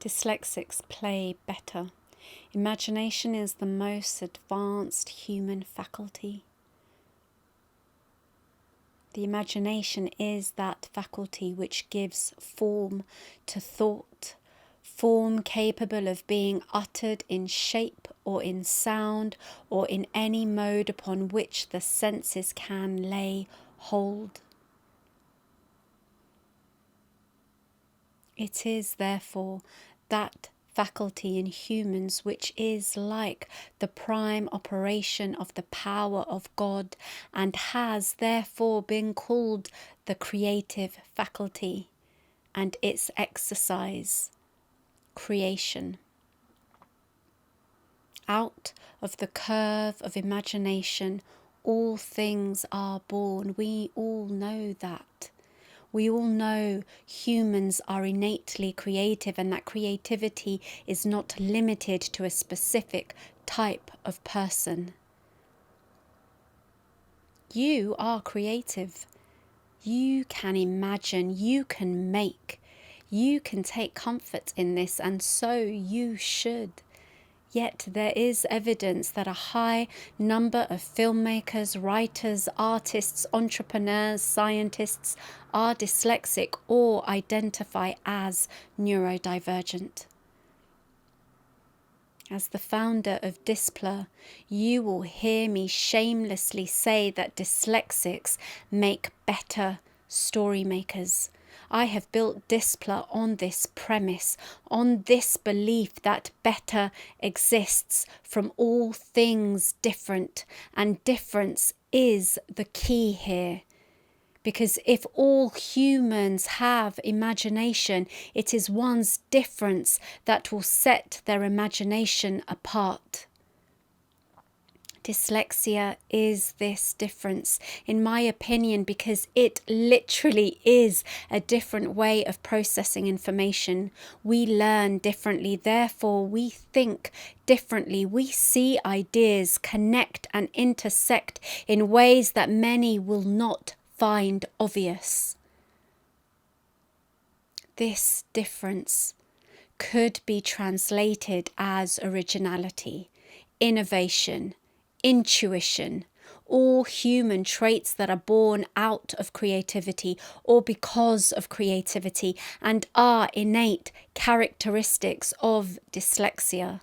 Dyslexics play better. Imagination is the most advanced human faculty. The imagination is that faculty which gives form to thought, form capable of being uttered in shape or in sound or in any mode upon which the senses can lay hold. It is, therefore, that faculty in humans which is like the prime operation of the power of God and has therefore been called the creative faculty, and its exercise, creation. Out of the curve of imagination, all things are born. We all know that. We all know humans are innately creative and that creativity is not limited to a specific type of person. You are creative. You can imagine, you can make, you can take comfort in this, and so you should. Yet there is evidence that a high number of filmmakers, writers, artists, entrepreneurs, scientists are dyslexic or identify as neurodivergent. As the founder of DYSPLA, you will hear me shamelessly say that dyslexics make better story makers. I have built DYSPLA on this premise, on this belief that better exists from all things different, and difference is the key here. Because if all humans have imagination, it is one's difference that will set their imagination apart. Dyslexia is this difference, in my opinion, because it literally is a different way of processing information. We learn differently, therefore we think differently. We see ideas connect and intersect in ways that many will not find obvious. This difference could be translated as originality, innovation, intuition, all human traits that are born out of creativity or because of creativity and are innate characteristics of dyslexia.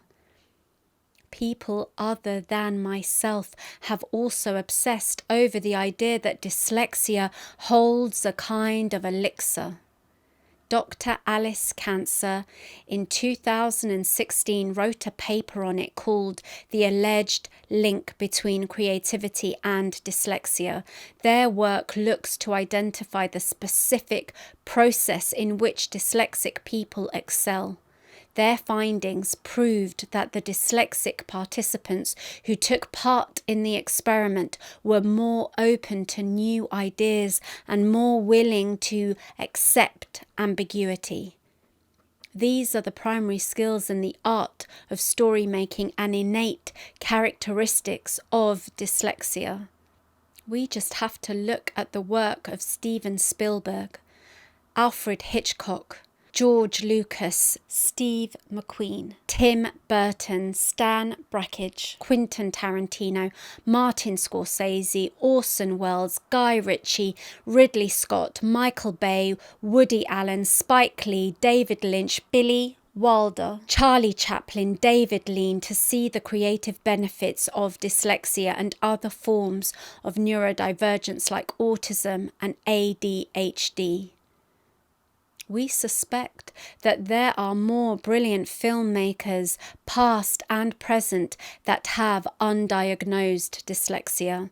People other than myself have also obsessed over the idea that dyslexia holds a kind of elixir. Dr. Alice Cancer in 2016 wrote a paper on it called The Alleged Link Between Creativity and Dyslexia. Their work looks to identify the specific process in which dyslexic people excel. Their findings proved that the dyslexic participants who took part in the experiment were more open to new ideas and more willing to accept ambiguity. These are the primary skills in the art of story making and innate characteristics of dyslexia. We just have to look at the work of Steven Spielberg, Alfred Hitchcock, George Lucas, Steve McQueen, Tim Burton, Stan Brakhage, Quentin Tarantino, Martin Scorsese, Orson Welles, Guy Ritchie, Ridley Scott, Michael Bay, Woody Allen, Spike Lee, David Lynch, Billy Wilder, Charlie Chaplin, David Lean, to see the creative benefits of dyslexia and other forms of neurodivergence like autism and ADHD. We suspect that there are more brilliant filmmakers, past and present, that have undiagnosed dyslexia.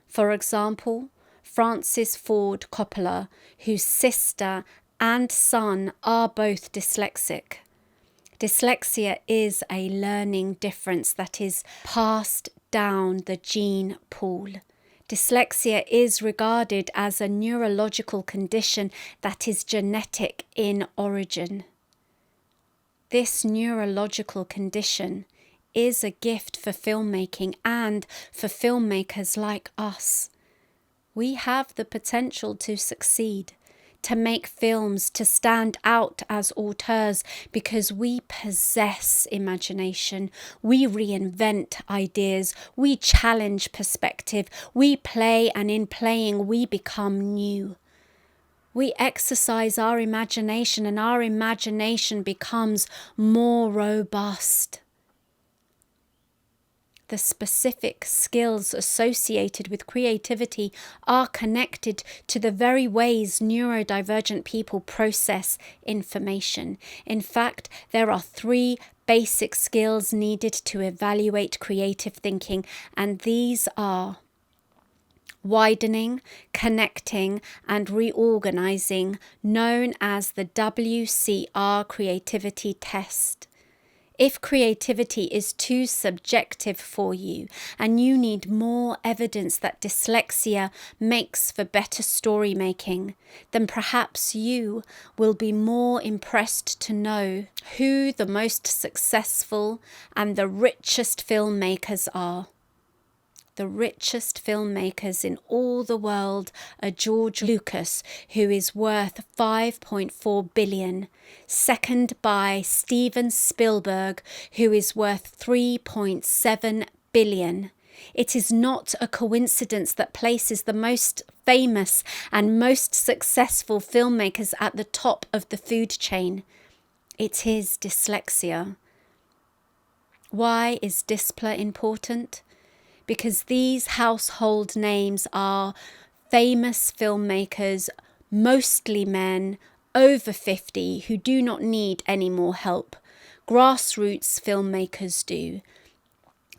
For example, Francis Ford Coppola, whose sister and son are both dyslexic. Dyslexia is a learning difference that is passed down the gene pool. Dyslexia is regarded as a neurological condition that is genetic in origin. This neurological condition is a gift for filmmaking and for filmmakers like us. We have the potential to succeed. to make films, to stand out as auteurs, because we possess imagination, we reinvent ideas, we challenge perspective, we play, and in playing we become new. We exercise our imagination, and our imagination becomes more robust. The specific skills associated with creativity are connected to the very ways neurodivergent people process information. In fact, there are 3 basic skills needed to evaluate creative thinking, and these are widening, connecting, and reorganizing, known as the WCR creativity test. If creativity is too subjective for you and you need more evidence that dyslexia makes for better story making, then perhaps you will be more impressed to know who the most successful and the richest filmmakers are. The richest filmmakers in all the world are George Lucas, who is worth $5.4 billion, second by Steven Spielberg, who is worth $3.7 billion. It is not a coincidence that places the most famous and most successful filmmakers at the top of the food chain. It is dyslexia. Why is DYSPLA important? Because these household names are famous filmmakers, mostly men, over 50, who do not need any more help. Grassroots filmmakers do.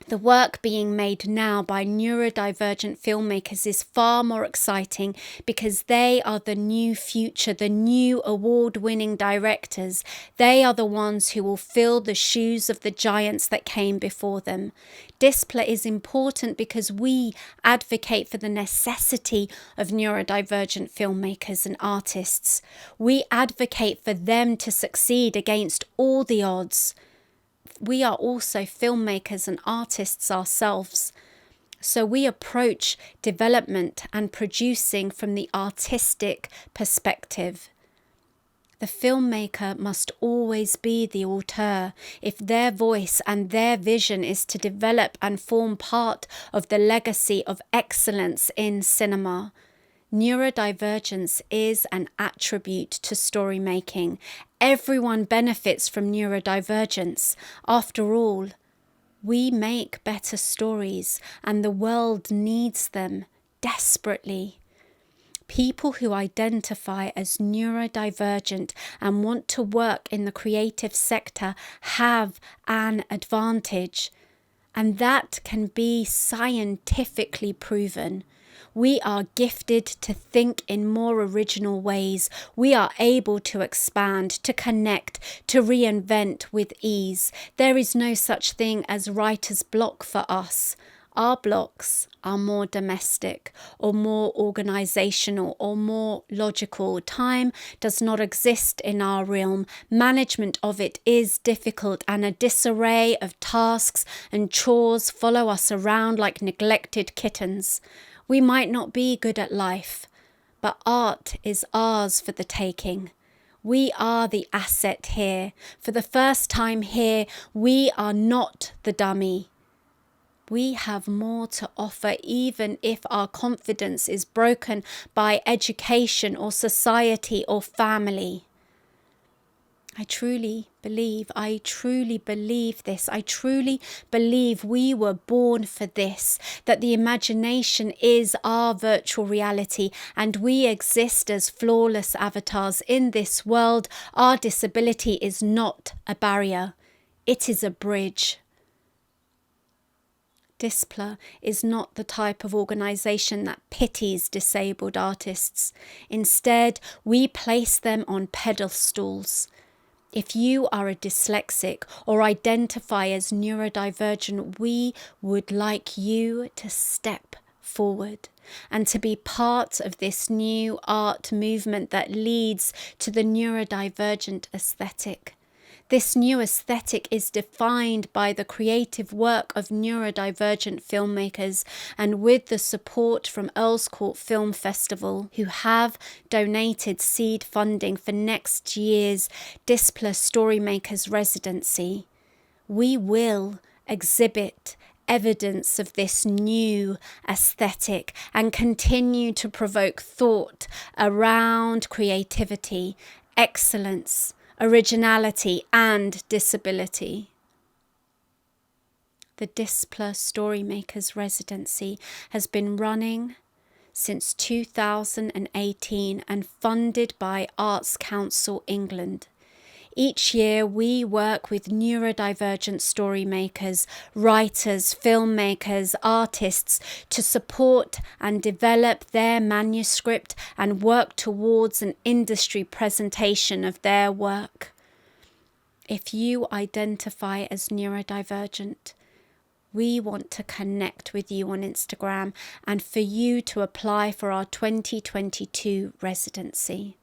The work being made now by neurodivergent filmmakers is far more exciting because they are the new future, the new award-winning directors. They are the ones who will fill the shoes of the giants that came before them. DYSPLA is important because we advocate for the necessity of neurodivergent filmmakers and artists. We advocate for them to succeed against all the odds. We are also filmmakers and artists ourselves. So we approach development and producing from the artistic perspective. The filmmaker must always be the auteur if their voice and their vision is to develop and form part of the legacy of excellence in cinema. Neurodivergence is an attribute to story making. Everyone benefits from neurodivergence. After all, we make better stories and the world needs them desperately. People who identify as neurodivergent and want to work in the creative sector have an advantage, and that can be scientifically proven. We are gifted to think in more original ways. We are able to expand, to connect, to reinvent with ease. There is no such thing as writer's block for us. Our blocks are more domestic or more organizational or more logical. Time does not exist in our realm. Management of it is difficult, and a disarray of tasks and chores follow us around like neglected kittens. We might not be good at life, but art is ours for the taking. We are the asset here. For the first time here, we are not the dummy. We have more to offer, even if our confidence is broken by education or society or family. I truly believe this. I truly believe we were born for this, that the imagination is our virtual reality and we exist as flawless avatars in this world. Our disability is not a barrier. It is a bridge. DYSPLA is not the type of organisation that pities disabled artists. Instead, we place them on pedestals. If you are a dyslexic or identify as neurodivergent, we would like you to step forward and to be part of this new art movement that leads to the neurodivergent aesthetic. This new aesthetic is defined by the creative work of neurodivergent filmmakers and with the support from Earls Court Film Festival, who have donated seed funding for next year's DYSPLA Storymakers Residency. We will exhibit evidence of this new aesthetic and continue to provoke thought around creativity, excellence, originality and disability. The DYSPLA Storymakers Residency has been running since 2018 and funded by Arts Council England. Each year we work with neurodivergent storymakers, writers, filmmakers, artists to support and develop their manuscript and work towards an industry presentation of their work. If you identify as neurodivergent, we want to connect with you on Instagram and for you to apply for our 2022 residency.